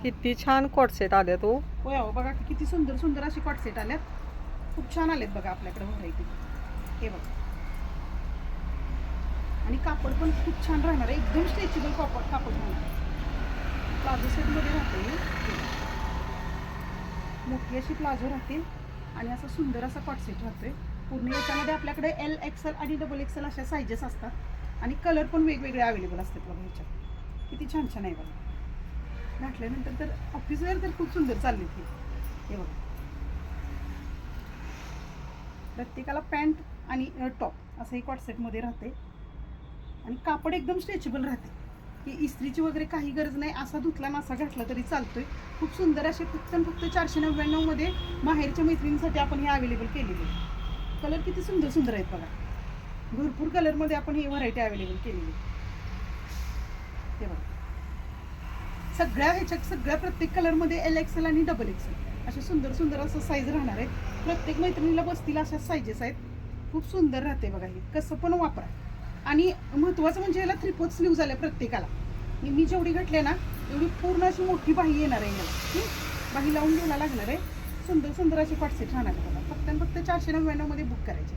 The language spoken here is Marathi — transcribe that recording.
किती छान कॉट सेट आले तो. होय हो, बघा किती सुंदर सुंदर असे कॉट सेट आल्यात. खूप छान आलेत बघा आपल्याकडे व्हरायटी. हे बघा, आणि कापड पण खूप छान राहणार आहे, एकदम स्ट्रेचेबल कापड राहणार आहे. प्लाझो सेटमध्ये राहते, मोठी अशी प्लाझो राहते आणि असा सुंदर असा कॉट सेट राहतोय. पूर्ण याच्यामध्ये आपल्याकडे एल एक्सेल आणि डबल एक्सेल अशा सायझेस असतात आणि कलर पण वेगवेगळे अवेलेबल असतात बघा ह्याच्यात. किती छान छान आहे बघा. घातल्यानंतर तर ऑफिस वेअर तर खूप सुंदर चालली ती. हे बघा, प्रत्येकाला पॅन्ट आणि टॉप असंही कॉट सेटमध्ये राहते आणि कापड एकदम स्ट्रेचेबल राहते, की इस्त्रीची वगैरे काही गरज नाही. असा धुतला ना असा घातला तरी चालतोय. खूप सुंदर असे फक्त 499 मध्ये माहेरच्या मैत्रिणींसाठी आपण हे अवेलेबल केलेले. कलर किती सुंदर सुंदर आहेत बघा. भरपूर कलरमध्ये आपण ही व्हरायटी अवेलेबल केलेली. हे बघा, सगळ्या प्रत्येक कलरमध्ये एल एक्सेल आणि डबल एक्सेल असे सुंदर सुंदर असं साईज राहणार आहेत. प्रत्येक मैत्रिणीला बसतील अशा साईजेस आहेत. खूप सुंदर राहते बघा. हे कसं पण वापरा. आणि महत्त्वाचं म्हणजे याला 3/4 स्लीव्ज आल्या प्रत्येकाला. मी जेवढी घातले ना एवढी पूर्ण अशी मोठी बाही येणार आहे याला. बाही लावून घ्यायला लागणार आहे. सुंदर सुंदर असे कॉट सेट राहणार आहे बघा. फक्त 499 मध्ये बुक करायचे.